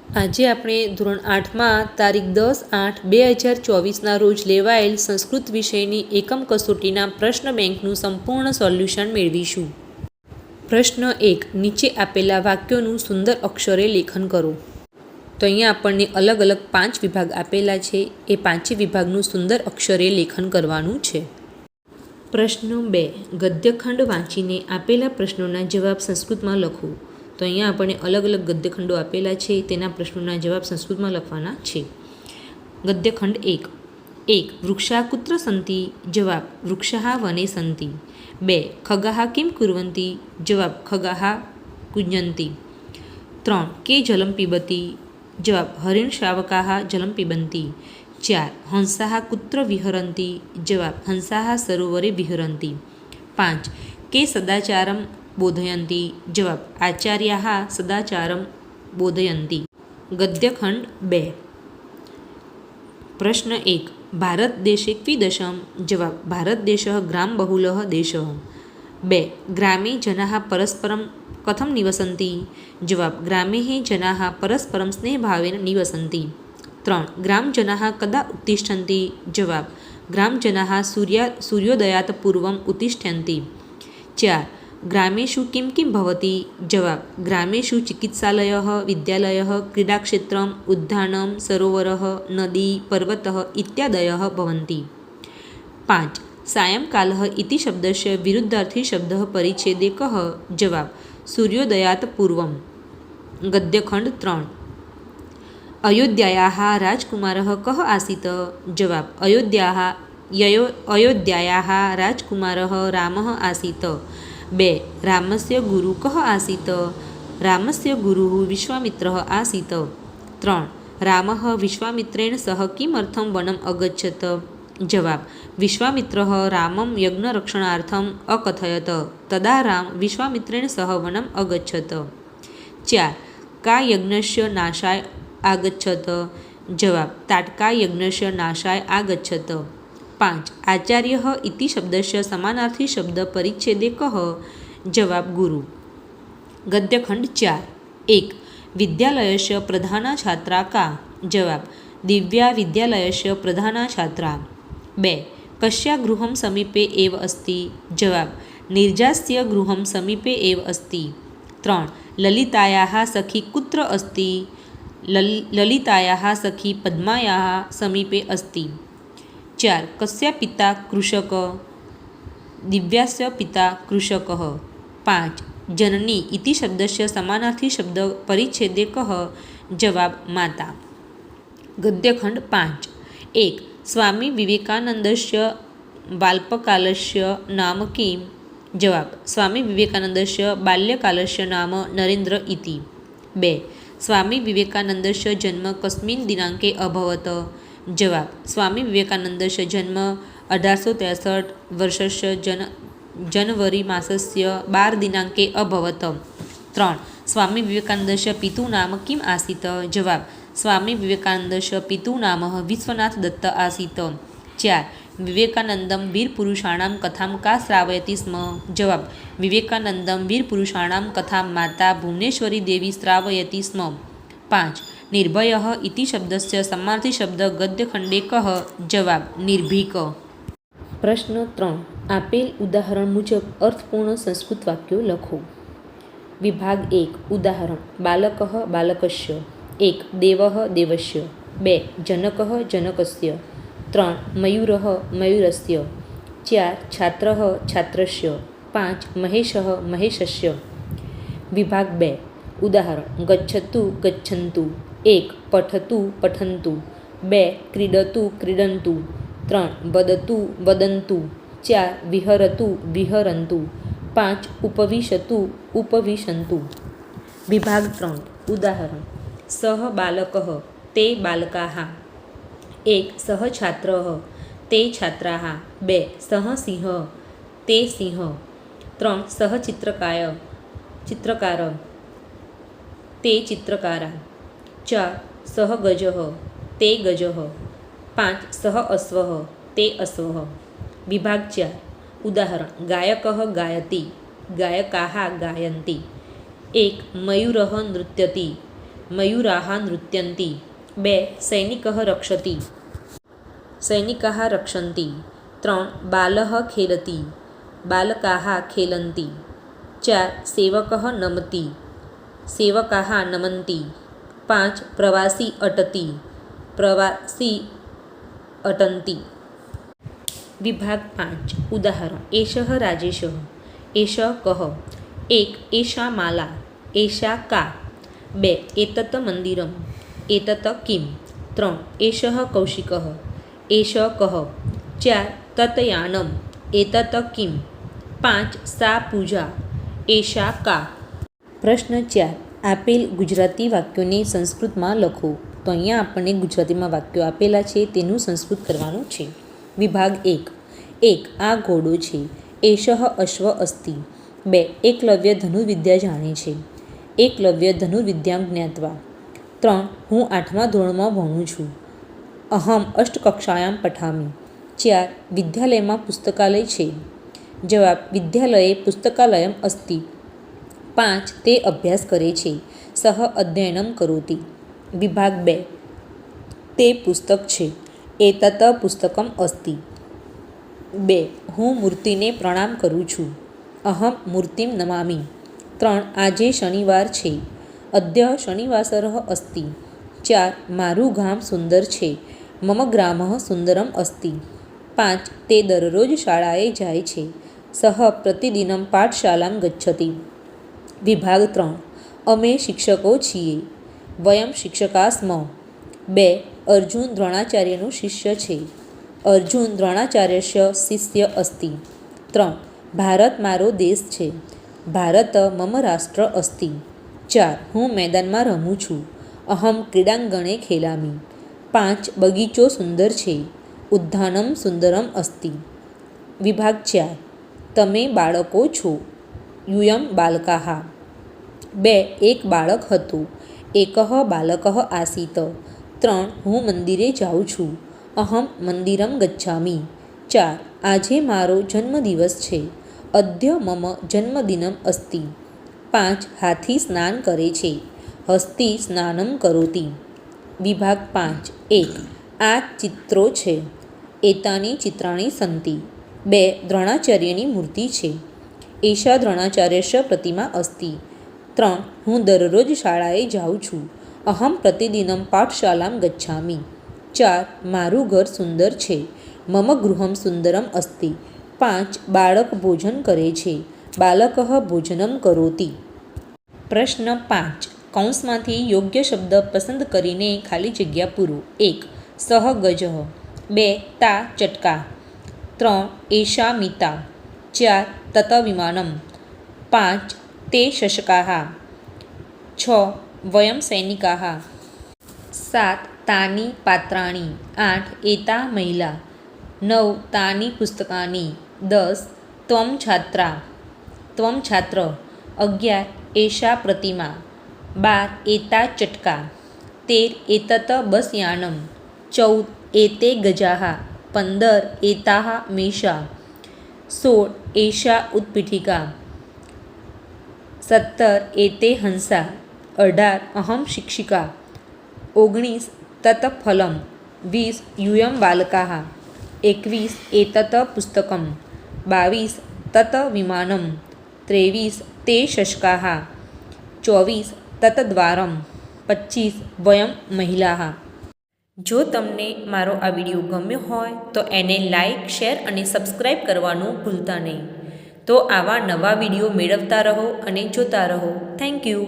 આજે આપણે ધોરણ 8માં તારીખ 10/8/2024ના રોજ લેવાયેલ સંસ્કૃત વિષયની એકમ કસોટીના પ્રશ્ન બેંકનું સંપૂર્ણ સોલ્યુશન મેળવીશું. પ્રશ્ન 1. નીચે આપેલા વાક્યોનું સુંદર અક્ષરે લેખન કરો. તો અહીંયા આપણને અલગ અલગ 5 વિભાગ આપેલા છે. એ 5 વિભાગનું સુંદર અક્ષરે લેખન કરવાનું છે. પ્રશ્ન 2. ગદ્યખંડ વાંચીને આપેલા પ્રશ્નોના જવાબ સંસ્કૃતમાં લખો. તો અહીંયા આપણને અલગ અલગ ગદ્યખંડો આપેલા છે. તેના પ્રશ્નોના જવાબ સંસ્કૃતમાં લખવાના છે. ગદ્યખંડ 1. 1. વૃક્ષા કુત્ર સંતિ? જવાબ વૃક્ષા વને સંતિ. 2. ખગાः કિમ કુર્વન્તિ? જવાબ ખગાः કુર્વન્તિ. 3. કે જલમ પીબતિ? જવાબ હરિણશાવકાः જલમ પીબન્તિ. 4. હંસાः કુત્ર વિહરન્તિ? જવાબ હંસાः સરોવરે વિહરન્તિ. 5. કે સદાચારમ બોધયન્તિ? જવાબ આચાર્યાः સદાચારમ બોધયન્તિ. ગદ્યખંડ 2. પ્રશ્ન 1. ભારત દેશે ક્વીદશમ? જવાબ ભારત દેશः ગ્રામબહુલः દેશः. 2. ગ્રામે જનાः પરસ્પરમ કથમ નિવસન્તિ? જવાબ ગ્રામે જનાः પરસ્પરમ સ્નેહભાવેન નિવસન્તિ. 3. ગ્રામજનાः કદા ઉત્તિષ્ઠન્તિ? જવાબ ગ્રામજનાः સૂર્યોદયાત પૂર્વમ ઉત્તિષ્ઠન્તિ. 4. ગ્રામેષુ કિમ કિમ ભવતિ? જવાબ ગ્રામેષુ ચિકિત્સાલયः વિદ્યાલયः ક્રીડાક્ષેત્રમ ઉદ્યાનમ સરોવરः નદી પર્વતः ઇત્યાદયः ભવन्ति. 5. સાયંકાલः ઇતિ શબ્દસ્ય વિરુદ્ધાર્થી શબ્દः પરિચ્છેદે કः? જવાબ સૂર્યોદયાત પૂર્વમ. ગદ્યખંડ 3. અયોધ્યાયાः રાજકુમારः કः આસીત? જવાબ અયોધ્યાયાः રાજકુમારः રામः આસીત. 2. રામસ્ય ગુરુ કः આસીત? રામસ્ય ગુરુः વિશ્વામિત્રः આસીત. 3. રામः વિશ્વામિત્રેણ સહ કિમર્થં વનમ અગચ્છત? જવાબ વિશ્વામિત્રः રામં યજ્ઞરક્ષણાર્થમ અકથયત તદા રામ વિશ્વામિત્રેણ સહ વનમ અગચ્છત. 4. કા યજ્ઞસ્ય નાશાય આગચ્છત? જવાબ તાટકા યજ્ઞસ્ય નાશાય આગચ્છત. 5. આચાર્યઃ ઇતિ શબ્દસ્ય સમાનાર્થી શબ્દ પરિચ્છેદે કः? જવાબ ગુરુ. ગદ્યખંડ 4. 1. વિદ્યાલયસ્ય પ્રધાના છાત્રા કા? જવાબ દિવ્યા વિદ્યાલયસ્ય પ્રધાના છાત્રા. 2. કસ્યા ગૃહં સમીપે એવ અસ્તિ? જવાબ નિર્જાસ્ય ગૃહં સમીપે એવ અસ્તિ. 3. લલિતાયાः સખી કુત્ર અસ્તિ? લલિતાયાः સખી પદ્માયાः સમીપે અસ્તિ. 4. કસ્યા પિતા કૃષક? દિવ્યાસ્ય પિતા કૃષકઃ. 5. જનની ઇતિ શબ્દસ્ય સમાનાર્થી શબ્દ પરિચ્છેદે કः? જવાબ માતા. ગદ્યખંડ 5. 1. સ્વામી વિવેકાનંદસ્ય બાલ્યકાલસ્ય નામ કિમ? જવાબ સ્વામી વિવેકાનંદસ્ય બાલ્યકાલસ્ય નામ નરેન્દ્ર ઇતિ. 2. સ્વામી વિવેકાનંદસ્ય જન્મ કસ્મિન દિનાંકે અભવત? જવાબ સ્વામી વિવેકાનંદસ્ય જન્મ 1863 વર્ષસ્ય જનવરી માસસ્ય 12 દિનાંકે અભવત. 3. સ્વામી વિવેકાનંદસ્ય પિતુ નામ કિમ આસીત? જવાબ સ્વામી વિવેકાનંદસ્ય પિતુ નામ વિશ્વનાથ દત્ત આસીત. 4. વિવેકાનંદમ વીરપુરુષાણામ કથામ કા શ્રાવયતિ સ્મ? જવાબ વિવેકાનંદમ વીરપુરુષાણામ કથામ માતા ભુવનેશ્વરી દેવી શ્રાવયતિ સ્મ. 5. નિર્ભયઃ ઇતિ શબ્દસ્ય સમાનાર્થી શબ્દ ગદ્યખંડે કः? જવાબ નિર્ભીક. પ્રશ્ન 3. આપેલ ઉદાહરણ મુજબ અર્થપૂર્ણ સંસ્કૃત વાક્યો લખો. વિભાગ 1. ઉદાહરણ બાલકઃ બાલકસ્ય. 1. દેવઃ દેવસ્ય. 2. જનકઃ જનકસ્ય. 3. મયુરઃ મયુરસ્ય. 4. છાત્રઃ છાત્રસ્ય. 5. મહેશઃ મહેશસ્ય. વિભાગ 2. ઉદાહરણ ગચ્છતુ ગચ્છન્તુ. 1. પઠતુ પઠન્તુ. 2. ક્રીડતુ ક્રીડન્તુ. 3. વદતુ વદન્તુ. 4. વિહરતુ વિહરન્તુ. 5. ઉપવિશતુ ઉપવિશન્તુ. વિભાગ 3. ઉદાહરણ સહ બાલકઃ તે બાલકાः. 1. સહ છાત્રઃ તે છાત્રાः. 2. સહ સિંહઃ તે સિંહઃ. 3. સહ ચિત્રકાર તે ચિત્રકારા. 4. સહ ગજઃ તે ગજઃ. 5. સહ અશ્વઃ તે અશ્વઃ. વિભાગ 4. ઉદાહરણ ગાયકઃ ગાયતિ ગાયકાः ગાયन्ति. 1. મયુરઃ નૃત્યતિ મયુરાः નૃત્યन्ति 2 સૈનિકः રક્ષति સૈનિકાः રક્ષन्ति 3 બાલः ખેલति બાલકાः ખેલन्ति 4 સેવકः નમति સેવકાः નમन्ति 5 પ્રવાસી અટતિ પ્રવાસી અટन्ति। વિભાગ 5 ઉદાહરણ એષः રાજેશः એષ કः 1 એષા માલા એષા કા 2 એતत् મંદિરम् એતत् કિમ 3 એષः કૌશિકः એષ કः 4 તत् યાનम् એતत् કિમ 5 સા પૂજા એષા કા। પ્રશ્ન 4 આપેલ ગુજરાતી વાક્યોને સંસ્કૃતમાં લખો। તો અહીંયા આપણને ગુજરાતીમાં વાક્યો આપેલા છે તેનું સંસ્કૃત કરવાનું છે। વિભાગ 1 આ ઘોડો છે એષઃ અશ્વ અસ્તિ 2 એકલવ્ય ધનુર્વિદ્યા જાણે છે એકલવ્ય ધનુર્વિદ્યામ જ્ઞાત્વા 3 હું 8મા ધોરણમાં ભણું છું અહમ અષ્ટકક્ષાયામ પઠામિ 4 વિદ્યાલયમાં પુસ્તકાલય છે જવાબ વિદ્યાલયે પુસ્તકાલયમ અસ્તિ 5 તે અભ્યાસ કરે છે સહ અધ્યયનમ કરોતિ। વિભાગ 2 તે પુસ્તક છે એતત પુસ્તકમ અસ્તિ 2 હું મૂર્તિને પ્રણામ કરું છું અહમ મૂર્તિમ નમામિ 3 આજે શનિવાર છે અદ્ય શનિવાસરઃ અસ્તિ 4 મારું ગામ સુંદર છે મમ ગ્રામઃ સુંદરમ અસ્તિ 5 તે દરરોજ શાળાએ જાય છે સહ પ્રતિદિનમ પાઠશાલામ ગચ્છતિ। વિભાગ 3 અમે શિક્ષકો છીએ વયમ શિક્ષકા સ્મ 2 અર્જુન દ્રોણાચાર્યનું શિષ્ય છે અર્જુન દ્રોણાચાર્યસ્ય શિષ્ય અસ્તિ 3 ભારત મારો દેશ છે ભારત મમ રાષ્ટ્ર અસ્તિ 4 હું મેદાનમાં રમું છું અહમ ક્રીડાંગણે ખેલામિ 5 બગીચો સુંદર છે ઉદ્યાનમ સુંદરમ અસ્તિ। વિભાગ 4 તમે બાળકો છો યુયમ બાલકાઃ 2 એક બાળક હતું એકઃ બાલકઃ આસીત 3 હું મંદિરે જાઉં છું અહમ મંદિરમ ગચ્છામિ 4 આજે મારો જન્મદિવસ છે અદ્ય મમ જન્મદિનમ અસ્તિ 5 હાથી સ્નાન કરે છે હસ્તી સ્નાનમ કરોતિ। વિભાગ 5 આ ચિત્રો છે એતાની ચિત્રાણી સંતિ 2 દ્રોણાચાર્યની મૂર્તિ છે એષા દ્રોણાચાર્યસ્ય પ્રતિમા અસ્તિ 3 હું દરરોજ શાળાએ જાઉં છું અહમ પ્રતિદિનમ પાઠશાલામ ગચ્છામિ 4 મારું ઘર સુંદર છે મમ ગૃહમ સુંદરમ અસ્તિ 5 બાળક ભોજન કરે છે બાલકઃ ભોજનમ કરોતિ। પ્રશ્ન 5 કૌંસમાંથી યોગ્ય શબ્દ પસંદ કરીને ખાલી જગ્યા પૂરો। 1 સહ ગજઃ 2 તા ચટકા 3 એષા મિતા 4 તત વિમાનમ 5 તે શશકાઃ 6 વયમ સૈનિકાઃ 7 તાની પાત્રાણી 8 એતા મહિલા 9 તાની પુસ્તકાની 10 ત્વમ છાત્રા ત્વમ છાત્ર 11 એષા પ્રતિમા 12 એતા ચટકા 13 એતત બસયાનમ 14 એતે ગજાઃ 15 એતાઃ મેષા 16 એષા ઉત્પીઠિકા 17 એતે હંસા 18 અહમ શિક્ષિકા 19 તત ફલમ 20 યુયમ બાલકાઃ 21 એતત પુસ્તકમ 22 તત વિમાનમ 23 તે શશકાઃ 24 તત દ્વારમ 25 વયમ મહિલાઃ। જો તમને મારો આ વિડીયો ગમ્યો હોય તો એને લાઈક શેર અને સબસ્ક્રાઈબ કરવાનું ભૂલતા નહીં। તો આવા નવા વિડીયો મેળવતા રહો અને જોતા રહો। Thank you.